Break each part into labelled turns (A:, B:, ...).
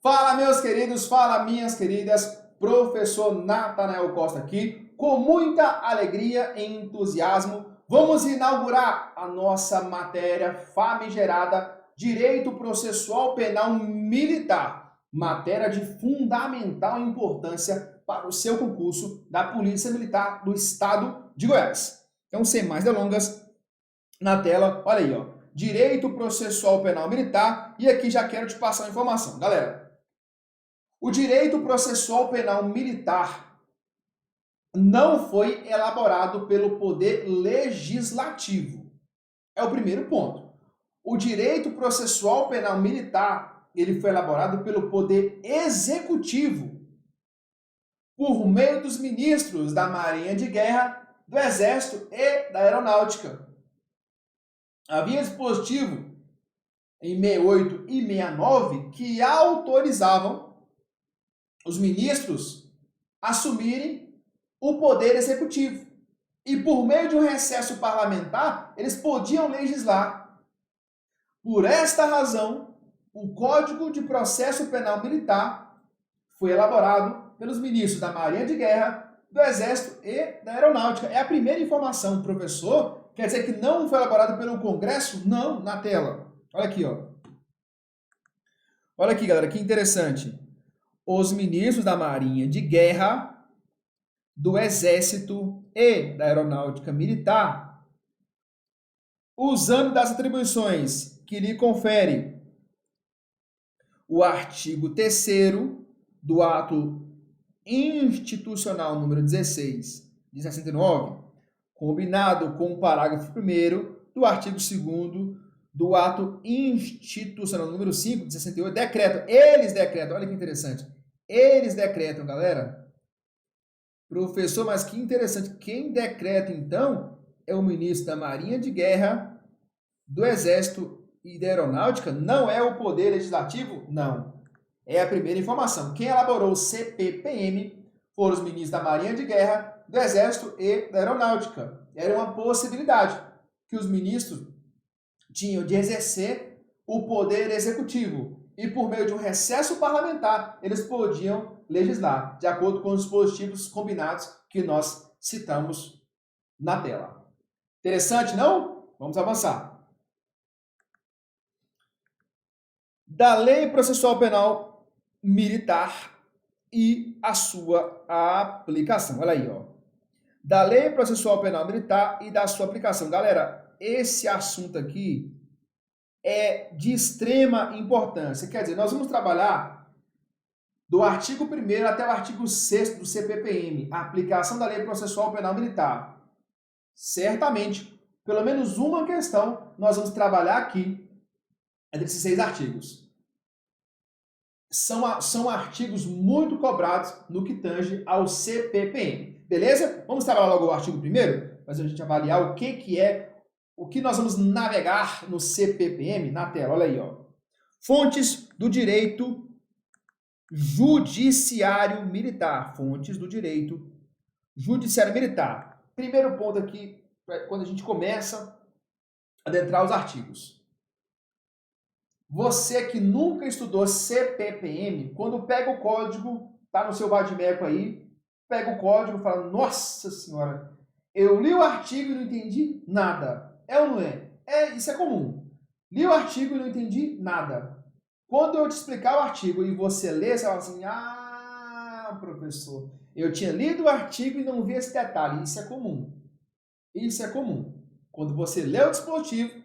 A: Fala, meus queridos, fala, minhas queridas, professor Natanael Costa aqui, com muita alegria e entusiasmo, vamos inaugurar a nossa matéria famigerada Direito Processual Penal Militar, matéria de fundamental importância para o seu concurso da Polícia Militar do Estado de Goiás. Então, sem mais delongas, na tela, olha aí, ó, Direito Processual Penal Militar, e aqui já quero te passar uma informação. Galera, o direito processual penal militar não foi elaborado pelo poder legislativo. É o primeiro ponto. O direito processual penal militar, ele foi elaborado pelo poder executivo, por meio dos ministros da Marinha de Guerra, do Exército e da Aeronáutica. Havia dispositivo em 68 e 69 que autorizavam os ministros assumirem o poder executivo. E por meio de um recesso parlamentar, eles podiam legislar. Por esta razão, o Código de Processo Penal Militar foi elaborado pelos ministros da Marinha de Guerra, do Exército e da Aeronáutica. É a primeira informação, professor. Quer dizer que não foi elaborado pelo Congresso? Não, na tela. Olha aqui, ó. Olha aqui, galera, que interessante. Os ministros da Marinha de Guerra, do Exército e da Aeronáutica Militar, usando das atribuições que lhe confere o artigo 3º do Ato Institucional número 16 de 69, combinado com o parágrafo 1º do artigo 2º do Ato Institucional número 5 de 68, eles decretam, olha que interessante, eles decretam, galera. Professor, mas que interessante, quem decreta, então, é o ministro da Marinha de Guerra, do Exército e da Aeronáutica? Não é o Poder Legislativo? Não. É a primeira informação. Quem elaborou o CPPM foram os ministros da Marinha de Guerra, do Exército e da Aeronáutica. Era uma possibilidade que os ministros tinham de exercer o poder executivo. E por meio de um recesso parlamentar, eles podiam legislar, de acordo com os dispositivos combinados que nós citamos na tela. Interessante, não? Vamos avançar. Da Lei Processual Penal Militar e a sua aplicação. Olha aí, ó. Da Lei Processual Penal Militar e da sua aplicação. Galera, esse assunto aqui é de extrema importância. Quer dizer, nós vamos trabalhar do artigo 1º até o artigo 6º do CPPM, a aplicação da Lei Processual Penal Militar. Certamente, pelo menos uma questão nós vamos trabalhar aqui entre esses 6 artigos. São artigos muito cobrados no que tange ao CPPM. Beleza? Vamos trabalhar logo o artigo 1º, para a gente avaliar o que nós vamos navegar no CPPM na tela. Olha aí, ó. Fontes do direito judiciário militar. Fontes do direito judiciário militar. Primeiro ponto aqui, quando a gente começa a adentrar os artigos. Você que nunca estudou CPPM, quando pega o código, tá no seu vadimeco aí, pega o código e fala, nossa senhora, eu li o artigo e não entendi nada. É ou não é? Isso é comum. Li o artigo e não entendi nada. Quando eu te explicar o artigo e você ler, você fala assim, professor, eu tinha lido o artigo e não vi esse detalhe. Isso é comum. Isso é comum. Quando você lê o dispositivo,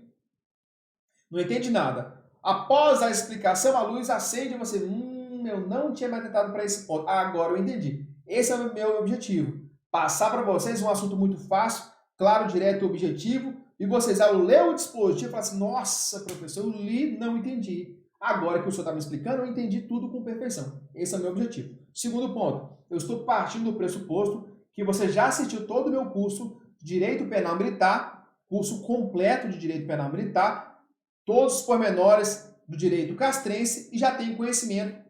A: não entende nada. Após a explicação, a luz acende e você, eu não tinha me atentado para esse ponto. Agora eu entendi. Esse é o meu objetivo. Passar para vocês um assunto muito fácil, claro, direto e objetivo, e vocês, ao ler o dispositivo, falam assim, nossa, professor, eu li, não entendi. Agora que o senhor está me explicando, eu entendi tudo com perfeição. Esse é o meu objetivo. Segundo ponto, eu estou partindo do pressuposto que você já assistiu todo o meu curso de Direito Penal Militar, curso completo de Direito Penal Militar, todos os pormenores do direito castrense e já tem conhecimento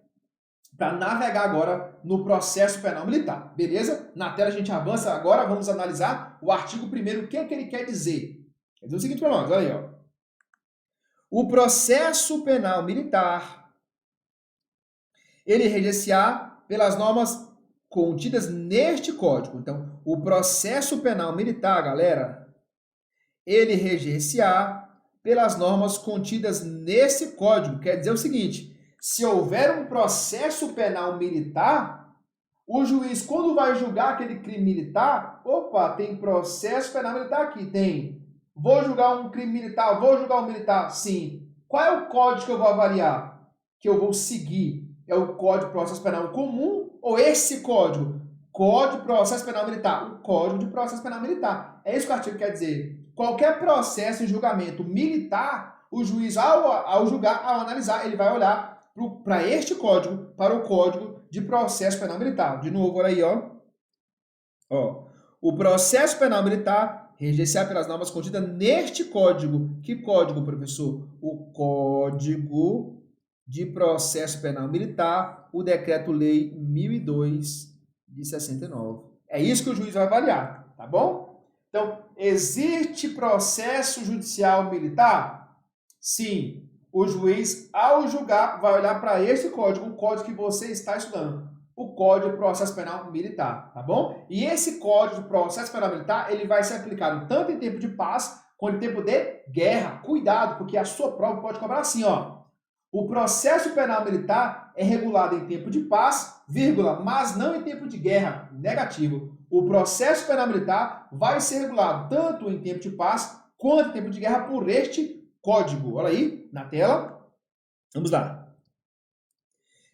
A: para navegar agora no processo penal militar. Beleza? Na tela a gente avança agora, vamos analisar o artigo 1º, o que é que ele quer dizer. Quer dizer o seguinte para nós, olha aí, ó. O processo penal militar ele reger-se-á pelas normas contidas neste Código. Então, o processo penal militar, galera, ele reger-se-á pelas normas contidas nesse Código. Quer dizer o seguinte, se houver um processo penal militar, o juiz, quando vai julgar aquele crime militar, opa, tem processo penal militar aqui, tem. Vou julgar um crime militar, vou julgar um militar, sim. Qual é o código que eu vou avaliar? Que eu vou seguir? É o Código de Processo Penal Comum ou esse código? Código de Processo Penal Militar. O Código de Processo Penal Militar. É isso que o artigo quer dizer. Qualquer processo de julgamento militar, o juiz, ao julgar, ao analisar, ele vai olhar para este código, para o Código de Processo Penal Militar. De novo, olha aí, ó. O processo penal militar reger-se-á pelas normas contidas neste código. Que código, professor? O Código de Processo Penal Militar, o Decreto-Lei 1002 de 69. É isso que o juiz vai avaliar, tá bom? Então, existe processo judicial militar? Sim. O juiz, ao julgar, vai olhar para esse código, o código que você está estudando, o Código de Processo Penal Militar, tá bom? E esse Código de Processo Penal Militar, ele vai ser aplicado tanto em tempo de paz quanto em tempo de guerra. Cuidado, porque a sua prova pode cobrar assim, ó. O processo penal militar é regulado em tempo de paz, vírgula, mas não em tempo de guerra. Negativo. O processo penal militar vai ser regulado tanto em tempo de paz quanto em tempo de guerra por este código. Olha aí, na tela. Vamos lá.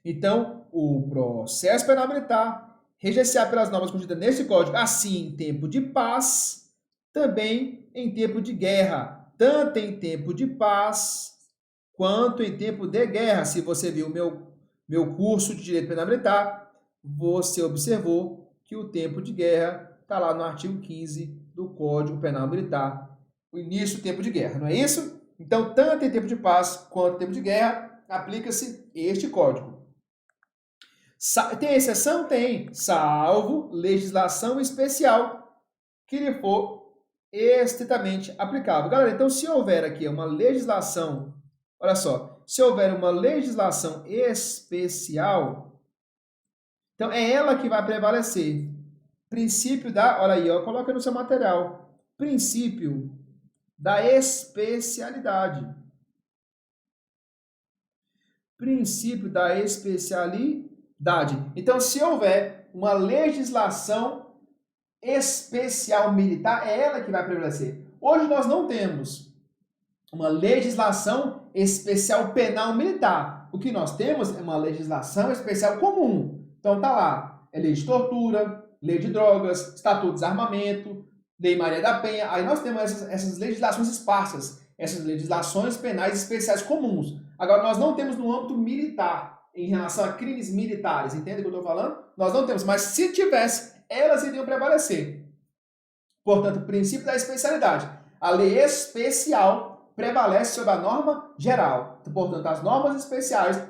A: Então, o processo penal militar reger-se-á pelas normas contidas neste código, assim em tempo de paz, também em tempo de guerra, tanto em tempo de paz quanto em tempo de guerra. Se você viu meu curso de Direito Penal Militar, você observou que o tempo de guerra está lá no artigo 15 do Código Penal Militar, o início do tempo de guerra, não é isso? Então, tanto em tempo de paz quanto em tempo de guerra, aplica-se este código. Tem exceção? Tem, salvo legislação especial que lhe for estritamente aplicável. Galera, então se houver aqui uma legislação, olha só, se houver uma legislação especial, então é ela que vai prevalecer. Princípio da, olha aí, ó, coloca no seu material, princípio da especialidade. Princípio da especialidade. Então, se houver uma legislação especial militar, é ela que vai prevalecer. Hoje nós não temos uma legislação especial penal militar. O que nós temos é uma legislação especial comum. Então tá lá, é lei de tortura, lei de drogas, estatuto de desarmamento, lei Maria da Penha. Aí nós temos essas legislações esparsas, essas legislações penais especiais comuns. Agora nós não temos no âmbito militar, em relação a crimes militares, entende o que eu estou falando? Nós não temos, mas se tivesse, elas iriam prevalecer. Portanto, princípio da especialidade. A lei especial prevalece sobre a norma geral. Portanto, as normas especiais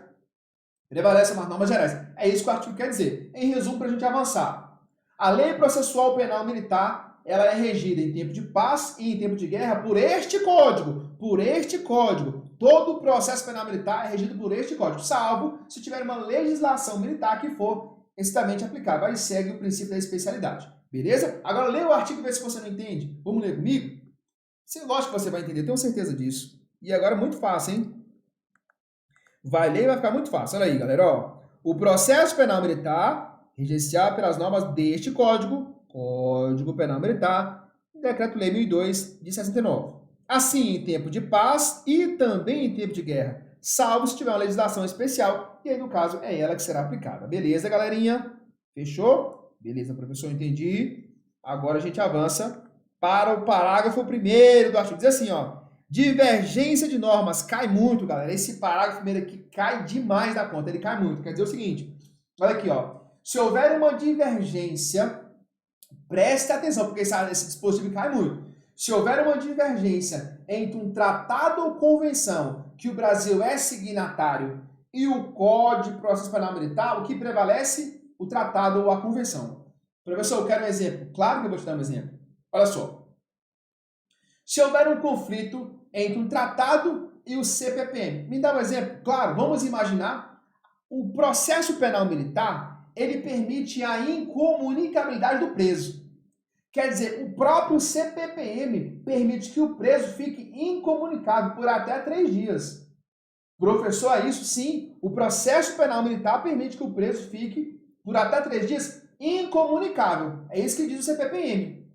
A: prevalecem sobre as normas gerais. É isso que o artigo quer dizer. Em resumo, para a gente avançar. A lei processual penal militar, ela é regida em tempo de paz e em tempo de guerra por este código. Por este código. Todo o processo penal militar é regido por este código, salvo se tiver uma legislação militar que for estritamente aplicável. Aí segue o princípio da especialidade. Beleza? Agora lê o artigo e vê se você não entende. Vamos ler comigo? Lógico que você vai entender, tenho certeza disso. E agora é muito fácil, hein? Vai ler e vai ficar muito fácil. Olha aí, galera. Ó. O processo penal militar reger-se-á pelas normas deste código, Código Penal Militar, Decreto-Lei 1002 de 69. Assim, em tempo de paz e também em tempo de guerra, salvo se tiver uma legislação especial, e aí, no caso, é ela que será aplicada. Beleza, galerinha? Fechou? Beleza, professor, entendi. Agora a gente avança para o parágrafo 1º do artigo. Diz assim, ó, divergência de normas. Cai muito, galera. Esse parágrafo primeiro aqui cai demais da conta, ele cai muito. Quer dizer o seguinte, olha aqui, ó, se houver uma divergência, preste atenção, porque esse dispositivo cai muito. Se houver uma divergência entre um tratado ou convenção que o Brasil é signatário e o Código de Processo Penal Militar, o que prevalece? O tratado ou a convenção. Professor, eu quero um exemplo. Claro que eu vou te dar um exemplo. Olha só. Se houver um conflito entre um tratado e o CPPM, me dá um exemplo? Claro, vamos imaginar O processo penal militar, ele permite a incomunicabilidade do preso. Quer dizer, o próprio CPPM permite que o preso fique incomunicável por até 3 dias. Professor, é isso? Sim. O processo penal militar permite que o preso fique por até 3 dias incomunicável. É isso que diz o CPPM.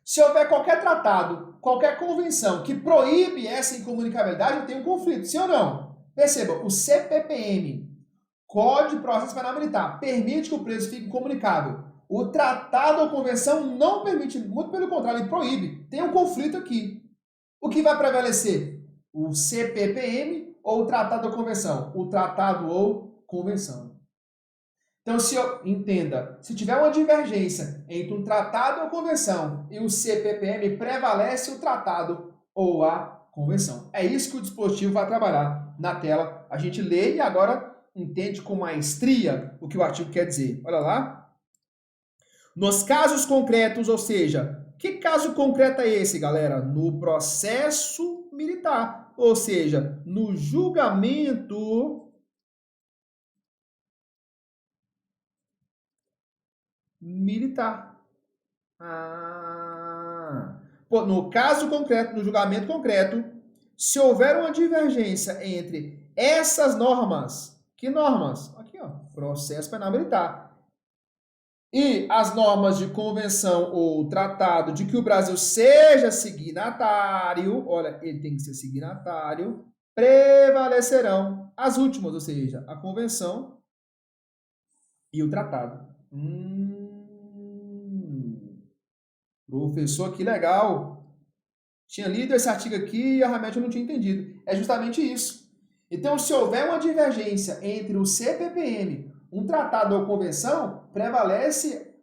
A: Se houver qualquer tratado, qualquer convenção que proíbe essa incomunicabilidade, tem um conflito, sim ou não? Perceba, o CPPM, Código de Processo Penal Militar, permite que o preso fique incomunicável. O tratado ou convenção não permite, muito pelo contrário, ele proíbe. Tem um conflito aqui. O que vai prevalecer? O CPPM ou o tratado ou convenção? O tratado ou convenção. Então, entenda, se tiver uma divergência entre um tratado ou convenção e o CPPM, prevalece o tratado ou a convenção. É isso que o dispositivo vai trabalhar na tela. A gente lê e agora entende com maestria o que o artigo quer dizer. Olha lá. Nos casos concretos, ou seja, que caso concreto é esse, galera? No processo militar, ou seja, no julgamento militar. No caso concreto, no julgamento concreto, se houver uma divergência entre essas normas, que normas? Aqui, ó, processo penal militar. E as normas de convenção ou tratado de que o Brasil seja signatário, olha, ele tem que ser signatário, prevalecerão as últimas, ou seja, a convenção e o tratado. Professor, que legal! Tinha lido esse artigo aqui e realmente eu não tinha entendido. É justamente isso. Então, se houver uma divergência entre o CPPM, um tratado ou convenção, prevalece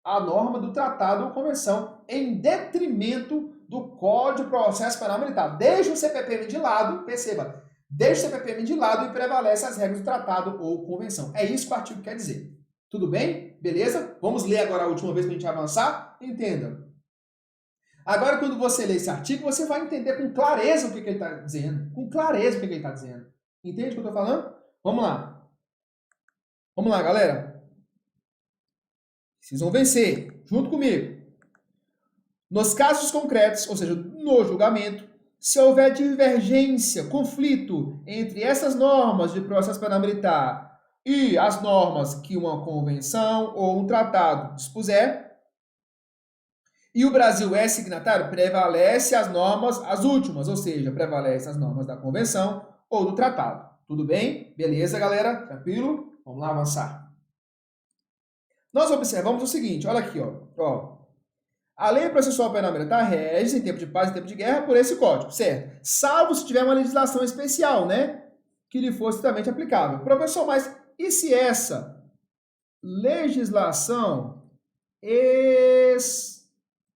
A: a norma do tratado ou convenção em detrimento do Código de Processo Penal Militar. Deixa o CPPM de lado, perceba, deixa o CPPM de lado e prevalece as regras do tratado ou convenção. É isso que o artigo quer dizer. Tudo bem? Beleza? Vamos ler agora a última vez para a gente avançar? Entenda. Agora, quando você lê esse artigo, você vai entender com clareza o que ele está dizendo. Com clareza o que ele está dizendo. Entende o que eu estou falando? Vamos lá. Vamos lá, galera. Vocês vão vencer, junto comigo. Nos casos concretos, ou seja, no julgamento, se houver divergência, conflito entre essas normas de processo penal militar e as normas que uma convenção ou um tratado dispuser, e o Brasil é signatário, prevalece as normas, as últimas, ou seja, prevalece as normas da convenção ou do tratado. Tudo bem? Beleza, galera? Tranquilo? Vamos lá avançar. Nós observamos o seguinte, olha aqui, ó. A lei processual penal militar rege em tempo de paz e tempo de guerra por esse código, certo? Salvo se tiver uma legislação especial, né? Que lhe fosse também aplicável. Professor, mas e se essa legislação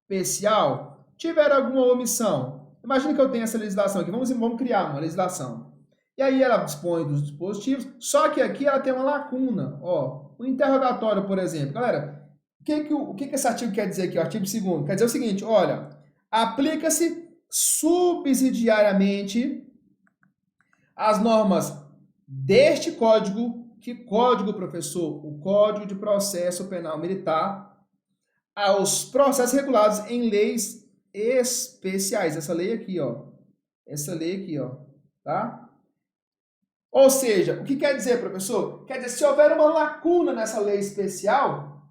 A: especial tiver alguma omissão? Imagina que eu tenho essa legislação aqui, vamos criar uma legislação. E aí ela dispõe dos dispositivos, só que aqui ela tem uma lacuna, ó. O interrogatório, por exemplo. Galera, o que esse artigo quer dizer aqui? O artigo 2º quer dizer o seguinte, olha, aplica-se subsidiariamente as normas deste código. Que código, professor? O Código de Processo Penal Militar aos processos regulados em leis especiais. Essa lei aqui, ó. Tá? Ou seja, o que quer dizer, professor? Quer dizer, se houver uma lacuna nessa lei especial,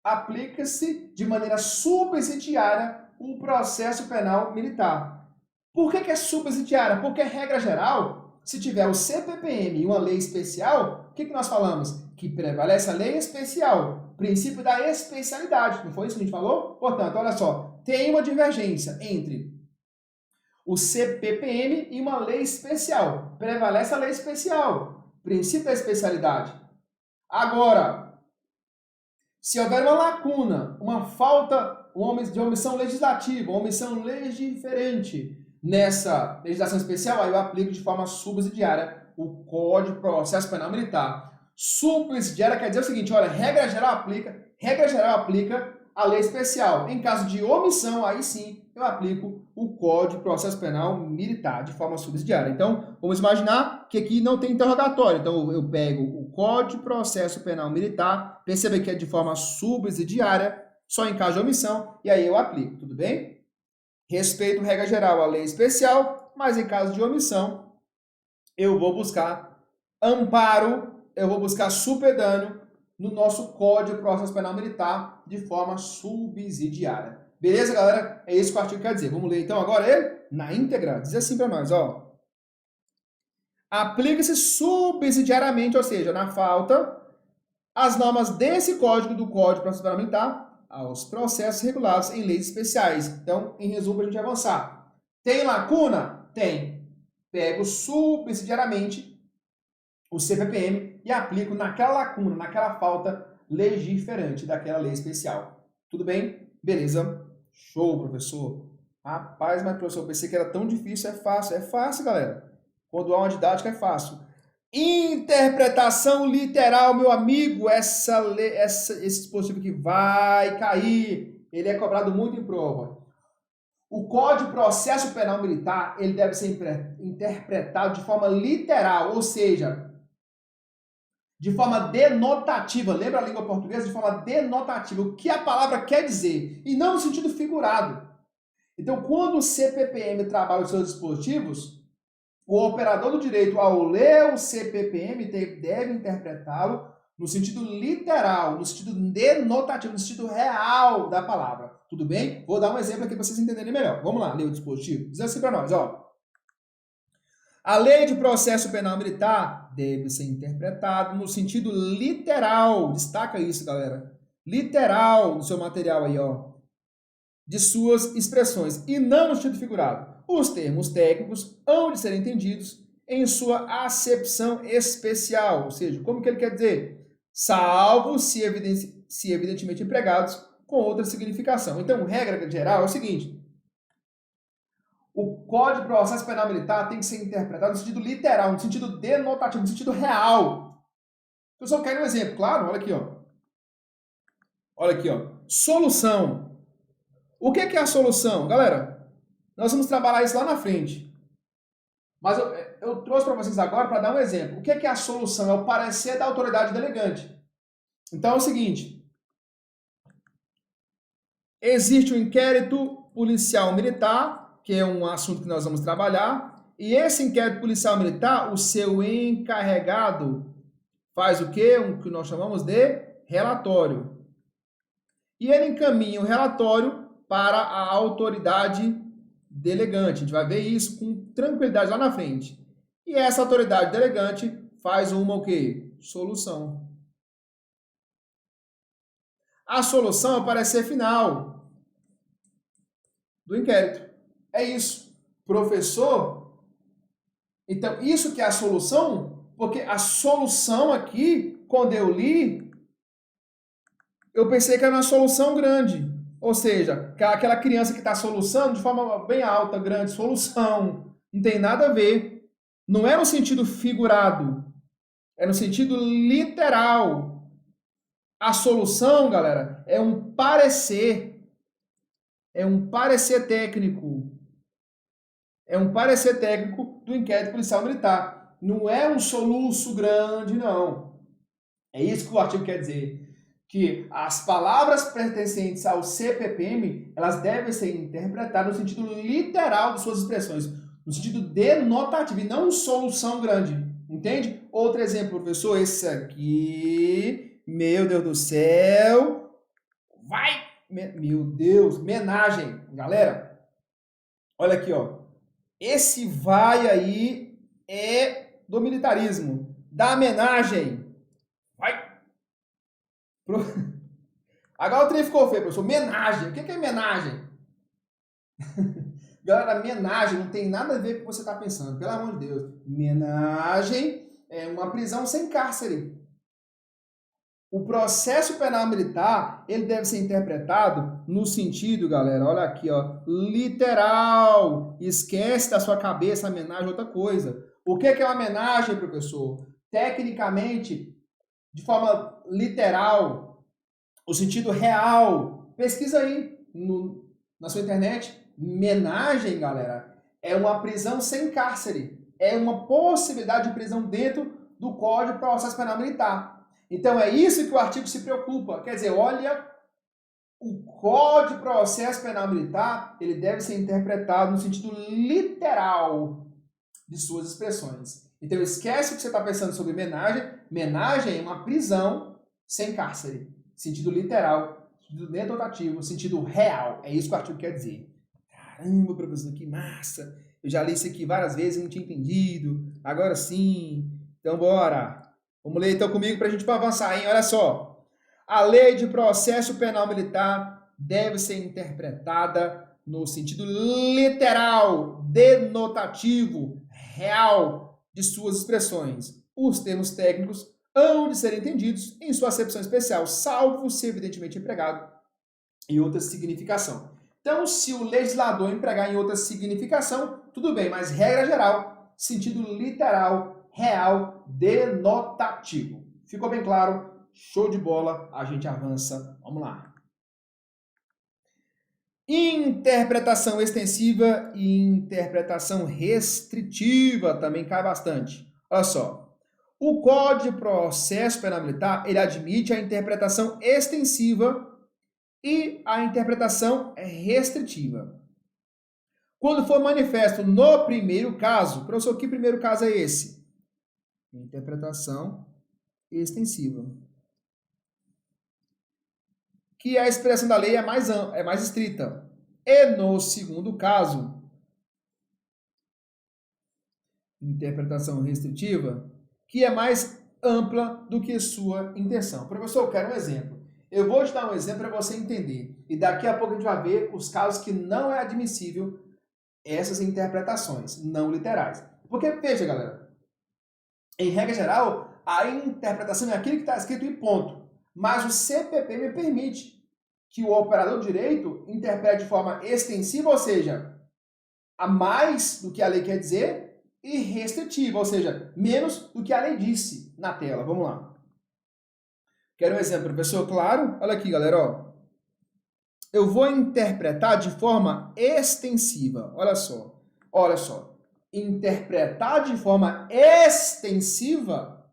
A: aplica-se de maneira subsidiária o processo penal militar. Por que é subsidiária? Porque, regra geral, se tiver o CPPM e uma lei especial, o que nós falamos? Que prevalece a lei especial, princípio da especialidade. Não foi isso que a gente falou? Portanto, olha só, tem uma divergência entre o CPPM e uma lei especial. Prevalece a lei especial, princípio da especialidade. Agora, se houver uma lacuna, uma falta de omissão legislativa, uma omissão legiferente nessa legislação especial, aí eu aplico de forma subsidiária o Código de Processo Penal Militar. Subsidiária quer dizer o seguinte, olha, regra geral aplica a lei especial. Em caso de omissão, aí sim eu aplico o Código de Processo Penal Militar de forma subsidiária. Então, vamos imaginar que aqui não tem interrogatório. Então, eu pego o Código de Processo Penal Militar, perceba que é de forma subsidiária, só em caso de omissão, e aí eu aplico, tudo bem? Respeito, regra geral, a lei especial, mas em caso de omissão, eu vou buscar amparo, eu vou buscar supedâneo no nosso Código de Processo Penal Militar de forma subsidiária. Beleza, galera? É isso que o artigo quer dizer. Vamos ler então agora ele na íntegra. Diz assim para nós, ó. Aplica-se subsidiariamente, ou seja, na falta, as normas desse código do Código de Processo Penal Militar aos processos regulados em leis especiais. Então, em resumo, a gente avançar. Tem lacuna? Tem. Pego subsidiariamente o CPPM e aplico naquela lacuna, naquela falta legiferante daquela lei especial. Tudo bem? Beleza? Show, professor. Rapaz, mas professor, eu pensei que era tão difícil. É fácil. É fácil, galera. Quando há uma didática, é fácil. Interpretação literal, meu amigo. Esse dispositivo aqui vai cair. Ele é cobrado muito em prova. O Código de Processo Penal Militar, ele deve ser interpretado de forma literal, ou seja, de forma denotativa. Lembra a língua portuguesa? De forma denotativa. O que a palavra quer dizer. E não no sentido figurado. Então, quando o CPPM trabalha os seus dispositivos, o operador do direito, ao ler o CPPM, deve interpretá-lo no sentido literal, no sentido denotativo, no sentido real da palavra. Tudo bem? Vou dar um exemplo aqui para vocês entenderem melhor. Vamos lá, ler o dispositivo. Diz assim para nós, ó. A lei de processo penal militar deve ser interpretada no sentido literal. Destaca isso, galera. Literal no seu material aí, ó. De suas expressões e não no sentido figurado. Os termos técnicos hão de ser entendidos em sua acepção especial, ou seja, como que ele quer dizer? Salvo se evidentemente empregados com outra significação. Então, regra geral é o seguinte: o Código de Processo Penal Militar tem que ser interpretado no sentido literal, no sentido denotativo, no sentido real. Eu só quero um exemplo, claro, olha aqui, ó. Olha aqui, ó. Solução. O que é a solução? Galera, nós vamos trabalhar isso lá na frente. Mas eu trouxe para vocês agora para dar um exemplo. O que é a solução? É o parecer da autoridade delegante. Então é o seguinte. Existe um inquérito policial militar, que é um assunto que nós vamos trabalhar, e esse inquérito policial militar, o seu encarregado faz o quê? O que nós chamamos de relatório. E ele encaminha o relatório para a autoridade delegante. A gente vai ver isso com tranquilidade lá na frente. E essa autoridade delegante faz uma o quê? Solução. A solução é o parecer final do inquérito. É isso. Professor, então isso que é a solução, porque a solução aqui, quando eu li, eu pensei que era uma solução grande. Ou seja, aquela criança que está soluçando de forma bem alta, grande, solução. Não tem nada a ver. Não é no sentido figurado. É no sentido literal. A solução, galera, é um parecer. É um parecer técnico. É um parecer técnico do inquérito policial militar. Não é um soluço grande, não. É isso que o artigo quer dizer. Que as palavras pertencentes ao CPPM, elas devem ser interpretadas no sentido literal de suas expressões, no sentido denotativo, e não solução grande, entende? Outro exemplo, professor, esse aqui, meu Deus do céu, vai, meu Deus, homenagem, galera, olha aqui, ó, esse vai aí é do militarismo, da homenagem, vai. Agora o trem ficou feio, professor. Menagem. O que é menagem? Galera, menagem não tem nada a ver com o que você está pensando. Pelo amor de Deus. Menagem é uma prisão sem cárcere. O processo penal militar, ele deve ser interpretado no sentido, galera, olha aqui, ó, literal. Esquece da sua cabeça a menagem é outra coisa. O que é uma menagem, professor? Tecnicamente, de forma literal, o sentido real Pesquisa aí na sua internet. Menagem, galera, é uma prisão sem cárcere. É uma possibilidade de prisão dentro do Código de Processo Penal Militar. Então é isso que o artigo se preocupa. Quer dizer, olha, o Código de Processo Penal Militar, ele deve ser interpretado no sentido literal de suas expressões. Então esquece o que você está pensando sobre menagem. Menagem é uma prisão sem cárcere. Sentido literal, sentido denotativo, sentido real. É isso que o artigo quer dizer. Caramba, professor, que massa! Eu já li isso aqui várias vezes e não tinha entendido. Agora sim. Então bora! Vamos ler então comigo para a gente avançar, hein? Olha só. A Lei de Processo Penal Militar deve ser interpretada no sentido literal, denotativo, real de suas expressões. Os termos técnicos hão de ser entendidos em sua acepção especial, salvo se evidentemente empregado em outra significação. Então, se o legislador empregar em outra significação, tudo bem, mas regra geral, sentido literal, real, denotativo. Ficou bem claro? Show de bola, a gente avança. Vamos lá. Interpretação extensiva e interpretação restritiva também cai bastante. Olha só. O Código de Processo Penal Militar, ele admite a interpretação extensiva e a interpretação restritiva. Quando for manifesto no primeiro caso, professor, que primeiro caso é esse? Interpretação extensiva. Que a expressão da lei é mais estrita. E no segundo caso, interpretação restritiva, que é mais ampla do que sua intenção. Professor, eu quero um exemplo. Eu vou te dar um exemplo para você entender. E daqui a pouco a gente vai ver os casos que não é admissível essas interpretações não literais. Porque, veja, galera, em regra geral, a interpretação é aquilo que está escrito e ponto. Mas o CPP me permite que o operador de direito interprete de forma extensiva, ou seja, a mais do que a lei quer dizer, e restritiva, ou seja, menos do que a lei disse na tela. Vamos lá. Quero um exemplo, professor? Claro. Olha aqui, galera. Ó. Eu vou interpretar de forma extensiva. Olha só. Olha só. Interpretar de forma extensiva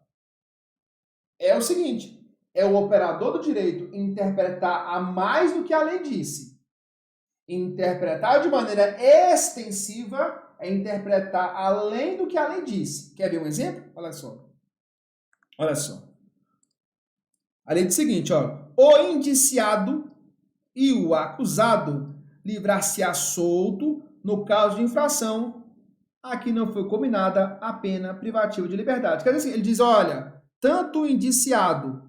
A: é o seguinte. É o operador do direito interpretar a mais do que a lei disse. Interpretar de maneira extensiva é interpretar além do que a lei disse. Quer ver um exemplo? Olha só. Olha só. A lei diz o seguinte, ó. O indiciado e o acusado livrar-se-á solto no caso de infração a que não foi combinada a pena privativa de liberdade. Quer dizer assim, ele diz, olha, tanto o indiciado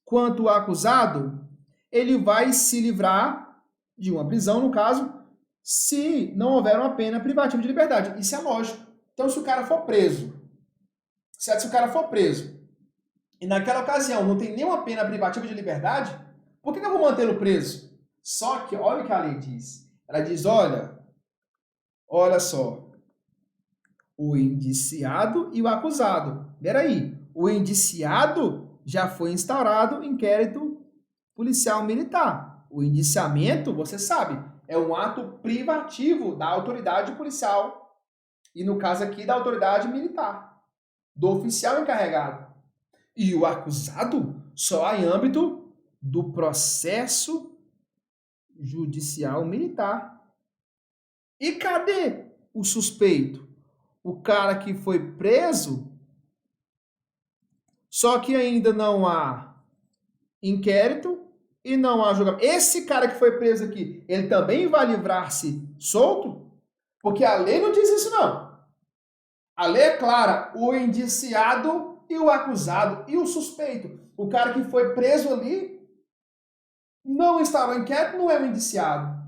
A: quanto o acusado, ele vai se livrar de uma prisão, no caso, se não houver uma pena privativa de liberdade. Isso é lógico. Então, se o cara for preso, certo? Se o cara for preso, e naquela ocasião não tem nenhuma pena privativa de liberdade, por que eu vou mantê-lo preso? Só que, olha o que a lei diz. Ela diz, olha só, o indiciado e o acusado. Peraí, o indiciado já foi instaurado inquérito policial militar. O indiciamento, você sabe, é um ato privativo da autoridade policial. E no caso aqui, da autoridade militar, do oficial encarregado. E o acusado só em âmbito do processo judicial militar. E cadê o suspeito? O cara que foi preso, só que ainda não há inquérito e não há julgamento. Esse cara que foi preso aqui, ele também vai livrar-se solto? Porque a lei não diz isso, não. A lei é clara, o indiciado e o acusado e o suspeito. O cara que foi preso ali não instaurou inquérito, não é o indiciado.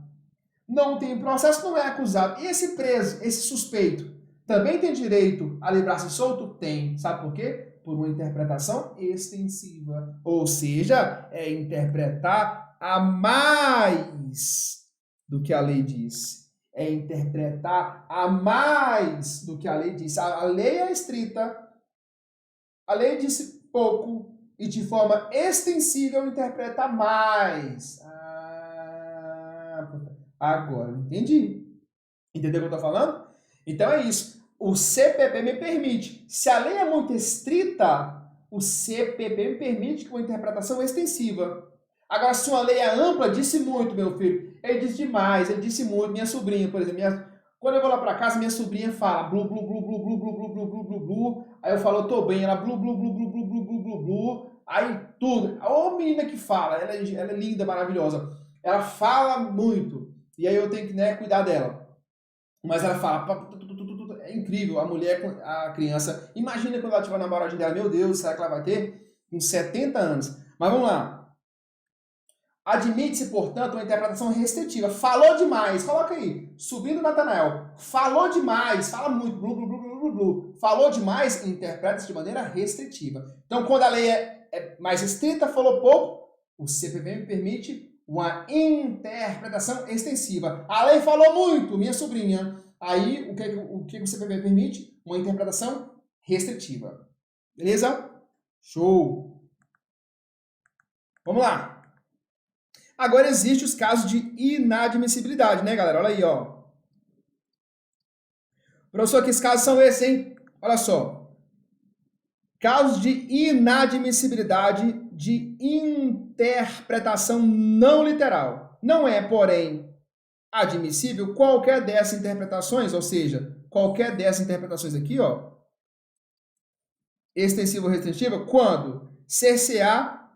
A: Não tem processo, não é acusado. E esse preso, esse suspeito, também tem direito a livrar-se solto? Tem. Sabe por quê? Por uma interpretação extensiva. Ou seja, é interpretar a mais do que a lei diz. É interpretar a mais do que a lei diz. A lei é estrita. A lei disse pouco e de forma extensível interpreta mais. Agora, entendi. Entendeu o que eu estou falando? Então é isso. O CPP me permite. Se a lei é muito estrita, o CPP me permite uma interpretação extensiva. Agora, se uma lei é ampla, disse muito, meu filho. Ele disse demais, ele disse muito. Minha sobrinha, por exemplo, quando eu vou lá para casa, minha sobrinha fala blu, blu, blu, blu, blu, blu, blu, blu, blu, blu, blu. Aí eu falo, eu tô bem. Ela blu, blu, blu, blu, blu, blu, blu, blu, blu. Aí tudo. Ô menina que fala, ela é linda, maravilhosa. Ela fala muito. E aí eu tenho que, né, cuidar dela. Mas ela fala, é incrível, a mulher, a criança, imagina quando ela tiver na namoradinha dela, meu Deus, será que ela vai ter? Uns 70 anos. Mas vamos lá. Admite-se, portanto, uma interpretação restritiva. Falou demais, coloca aí, subindo Natanael. Falou demais, fala muito, blu, blu, blu, blu, blu, blu. Falou demais, interpreta-se de maneira restritiva. Então, quando a lei é mais restrita, falou pouco, o CPP permite uma interpretação extensiva. A lei falou muito, minha sobrinha. Aí, o que o CPP permite? Uma interpretação restritiva. Beleza? Show! Vamos lá. Agora, existem os casos de inadmissibilidade, né, galera? Olha aí, ó. Professor, que casos são esses, hein? Olha só. Casos de inadmissibilidade de interpretação não literal. Não é, porém, admissível qualquer dessas interpretações, ou seja, qualquer dessas interpretações aqui, ó, extensiva ou restritiva, quando cercear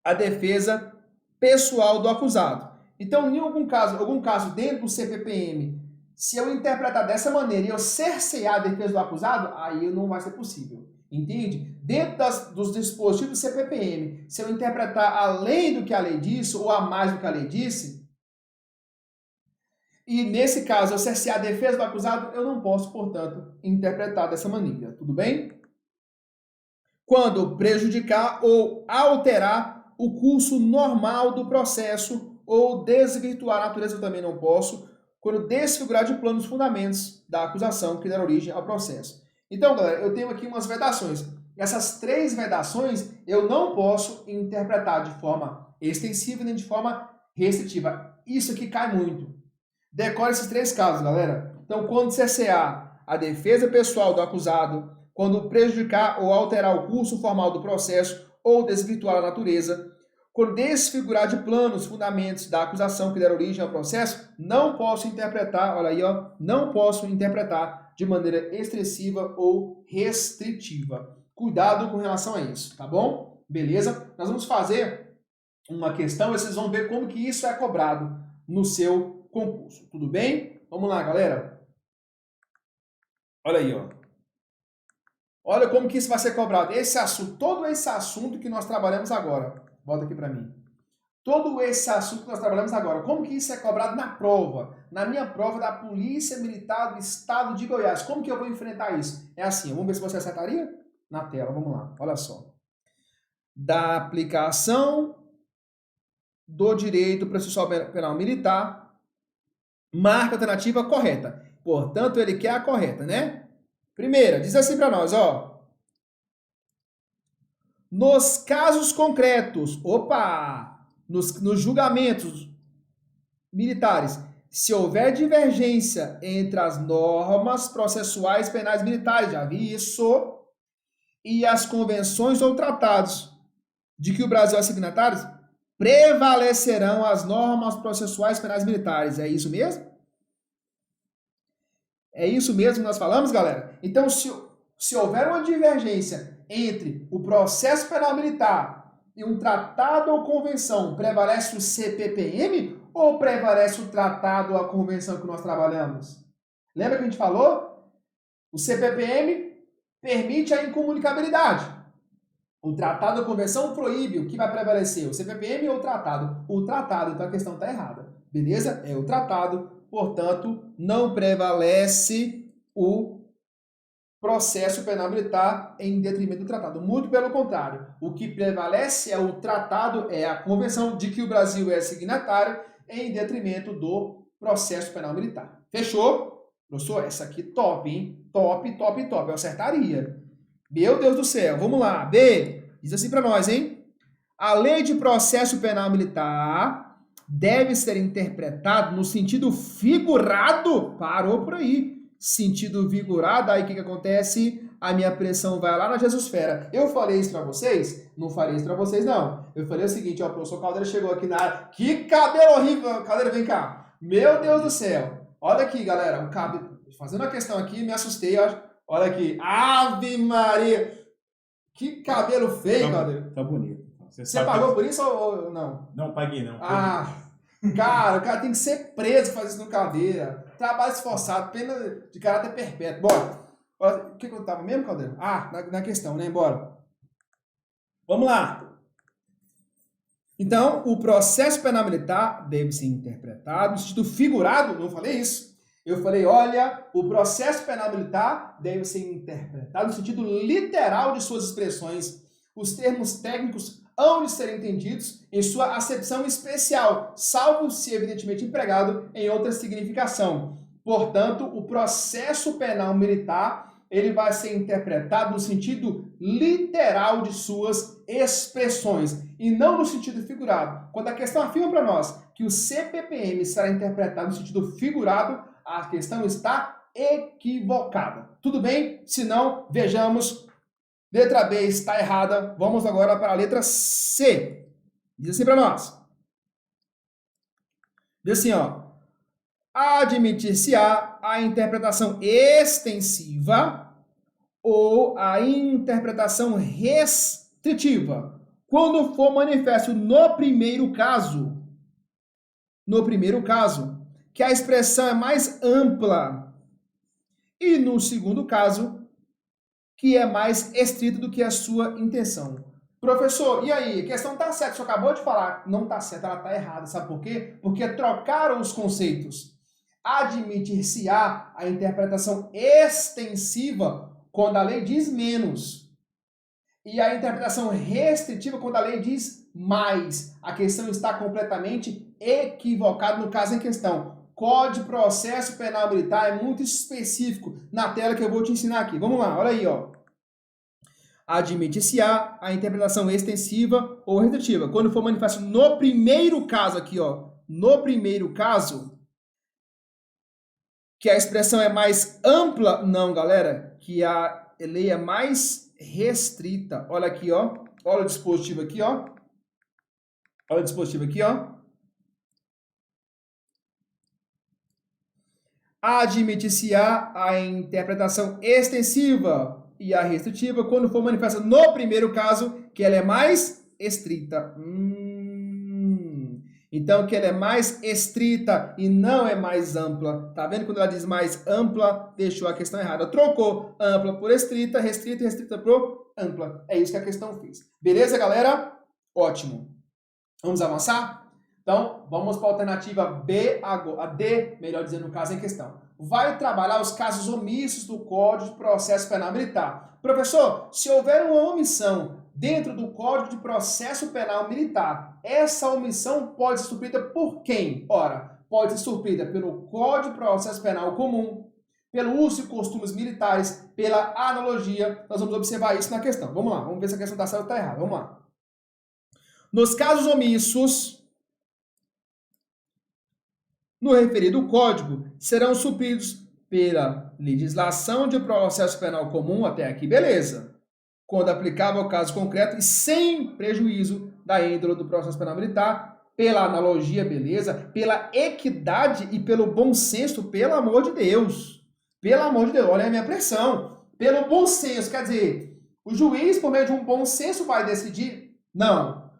A: a defesa pessoal do acusado. Então, em algum caso dentro do CPPM, se eu interpretar dessa maneira e eu cercear a defesa do acusado, aí não vai ser possível. Entende? Dentro dos dispositivos do CPPM, se eu interpretar além do que a lei disse ou a mais do que a lei disse, e nesse caso eu cercear a defesa do acusado, eu não posso, portanto, interpretar dessa maneira. Tudo bem? Quando prejudicar ou alterar o curso normal do processo ou desvirtuar a natureza, eu também não posso, quando desfigurar de plano os fundamentos da acusação que deram origem ao processo. Então, galera, eu tenho aqui umas vedações. Essas 3 vedações eu não posso interpretar de forma extensiva nem de forma restritiva. Isso aqui cai muito. Decore esses 3 casos, galera. Então, quando cercear a defesa pessoal do acusado, quando prejudicar ou alterar o curso formal do processo ou desvirtuar a natureza, quando desfigurar de plano os fundamentos da acusação que deram origem ao processo, não posso interpretar, olha aí, ó, não posso interpretar de maneira extensiva ou restritiva. Cuidado com relação a isso, tá bom? Beleza? Nós vamos fazer uma questão e vocês vão ver como que isso é cobrado no seu concurso. Tudo bem? Vamos lá, galera. Olha aí, ó. Olha como que isso vai ser cobrado. Esse assunto, todo esse assunto que nós trabalhamos agora. Volta aqui para mim. Todo esse assunto que nós trabalhamos agora. Como que isso é cobrado na prova? Na minha prova da Polícia Militar do Estado de Goiás. Como que eu vou enfrentar isso? É assim, vamos ver se você acertaria? Na tela, vamos lá. Olha só. Da aplicação do direito processual penal militar, marca alternativa correta. Portanto, ele quer a correta, né? Primeira, diz assim para nós, ó. Nos casos concretos, nos julgamentos militares, se houver divergência entre as normas processuais penais militares, já vi isso, e as convenções ou tratados de que o Brasil é signatário, prevalecerão as normas processuais penais militares. É isso mesmo? É isso mesmo que nós falamos, galera? Então, se houver uma divergência entre o processo penal militar e um tratado ou convenção, prevalece o CPPM ou prevalece o tratado ou a convenção que nós trabalhamos? Lembra que a gente falou? O CPPM permite a incomunicabilidade. O tratado ou convenção proíbe. O que vai prevalecer? O CPPM ou o tratado? O tratado, então a questão está errada. Beleza? É o tratado. Portanto, não prevalece o processo penal militar em detrimento do tratado. Muito pelo contrário. O que prevalece é o tratado, é a convenção de que o Brasil é signatário em detrimento do processo penal militar. Fechou? Professor, essa aqui top, hein? Top, top, top. Eu acertaria. Meu Deus do céu. Vamos lá. B, diz assim para nós, hein? A lei de processo penal militar deve ser interpretado no sentido figurado. Parou por aí. Sentido figurado, aí o que acontece? A minha pressão vai lá na Jesusfera. Eu falei isso pra vocês? Não falei isso pra vocês, não. Eu falei o seguinte, ó, o professor Caldeira chegou aqui na área. Que cabelo horrível! Caldeira, vem cá. Meu Deus do céu. Olha aqui, galera, o cabelo... Fazendo a questão aqui, me assustei, ó. Olha aqui. Ave Maria! Que cabelo feio, Caldeira.
B: Tá bonito.
A: Você pagou por isso ou não?
B: Não, paguei não.
A: Ah, cara, o cara tem que ser preso que faz isso no Caldeira. Trabalho esforçado, pena de caráter perpétuo. Bora. O que eu tava mesmo, Caldeira? Ah, na questão, né? Bora. Vamos lá. Então, o processo penal militar deve ser interpretado no sentido figurado. Não falei isso. Eu falei, olha, o processo penal militar deve ser interpretado no sentido literal de suas expressões. Os termos técnicos hão de ser entendidos em sua acepção especial, salvo se evidentemente empregado em outra significação. Portanto, o processo penal militar ele vai ser interpretado no sentido literal de suas expressões e não no sentido figurado. Quando a questão afirma para nós que o CPPM será interpretado no sentido figurado, a questão está equivocada. Tudo bem? Se não, vejamos. Letra B está errada. Vamos agora para a letra C. Diz assim para nós. Diz assim, ó. Admitir-se-á a interpretação extensiva ou a interpretação restritiva, quando for manifesto no primeiro caso, que a expressão é mais ampla, e no segundo caso, que é mais estrita do que a sua intenção. Professor, e aí? A questão está certa, o senhor acabou de falar. Não está certa, ela está errada. Sabe por quê? Porque trocaram os conceitos. Admitir-se-á a interpretação extensiva quando a lei diz menos. E a interpretação restritiva quando a lei diz mais. A questão está completamente equivocada no caso em questão. Código de Processo Penal Militar é muito específico na tela que eu vou te ensinar aqui. Vamos lá, olha aí, ó. Admite-se-á a interpretação extensiva ou restritiva. Quando for manifesto no primeiro caso aqui, ó. No primeiro caso, que a expressão é mais ampla. Não, galera. Que a lei é mais restrita. Olha aqui, ó. Olha o dispositivo aqui, ó. Olha o dispositivo aqui, ó. Admite-se-á a interpretação extensiva e a restritiva quando for manifesta no primeiro caso que ela é mais estrita. Então, que ela é mais estrita e não é mais ampla. Tá vendo? Quando ela diz mais ampla, deixou a questão errada. Trocou ampla por estrita, restrita e restrita por ampla. É isso que a questão fez. Beleza, galera? Ótimo. Vamos avançar? Então, vamos para a alternativa B, a D, melhor dizendo, no caso em questão. Vai trabalhar os casos omissos do Código de Processo Penal Militar. Professor, se houver uma omissão dentro do Código de Processo Penal Militar, essa omissão pode ser suprida por quem? Ora, pode ser suprida pelo Código de Processo Penal Comum, pelo uso e costumes militares, pela analogia. Nós vamos observar isso na questão. Vamos lá, vamos ver se a questão está certa ou está errada. Vamos lá. Nos casos omissos, no referido Código, serão supridos pela legislação de processo penal comum, até aqui, beleza. Quando aplicável ao caso concreto e sem prejuízo da índole do processo penal militar, pela analogia, beleza, pela equidade e pelo bom senso, pelo amor de Deus. Pelo amor de Deus, olha a minha pressão. Pelo bom senso, quer dizer, o juiz, por meio de um bom senso, vai decidir? Não.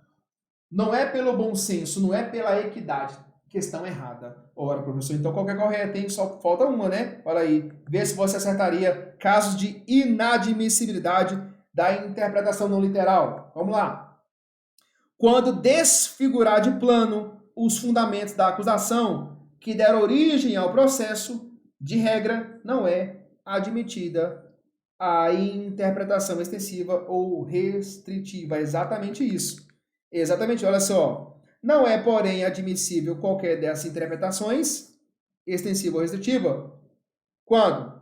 A: Não é pelo bom senso, não é pela equidade. Questão errada. Ora, professor, então qualquer correta, hein? Só falta uma, né? Olha aí. Vê se você acertaria casos de inadmissibilidade da interpretação não literal. Vamos lá. Quando desfigurar de plano os fundamentos da acusação que deram origem ao processo, de regra, não é admitida a interpretação extensiva ou restritiva. É exatamente isso. Exatamente, olha só. Não é, porém, admissível qualquer dessas interpretações, extensiva ou restritiva. Quando?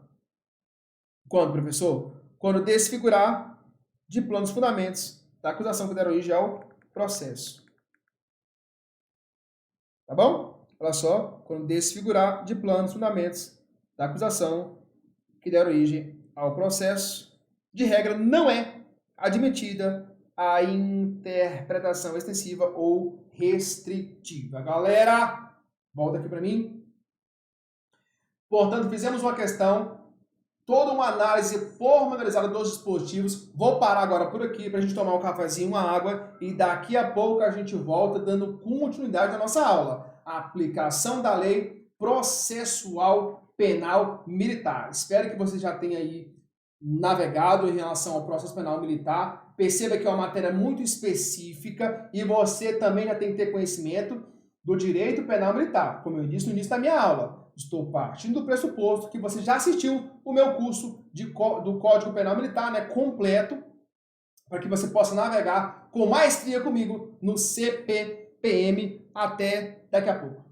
A: Quando, professor? Quando desfigurar de plano os fundamentos da acusação que deram origem ao processo. Tá bom? Olha só, quando desfigurar de planos, fundamentos da acusação que der origem ao processo, de regra, não é admitida a interpretação extensiva ou restritiva. Galera, volta aqui para mim. Portanto, fizemos uma questão, toda uma análise pormenorizada dos dispositivos. Vou parar agora por aqui para a gente tomar um cafezinho, uma água, e daqui a pouco a gente volta dando continuidade à nossa aula. A aplicação da lei processual penal militar. Espero que você já tenha aí navegado em relação ao processo penal militar. Perceba que é uma matéria muito específica e você também já tem que ter conhecimento do direito penal militar. Como eu disse no início da minha aula, estou partindo do pressuposto que você já assistiu o meu curso do Código Penal Militar, né, completo, para que você possa navegar com maestria comigo no CPPM. Até daqui a pouco.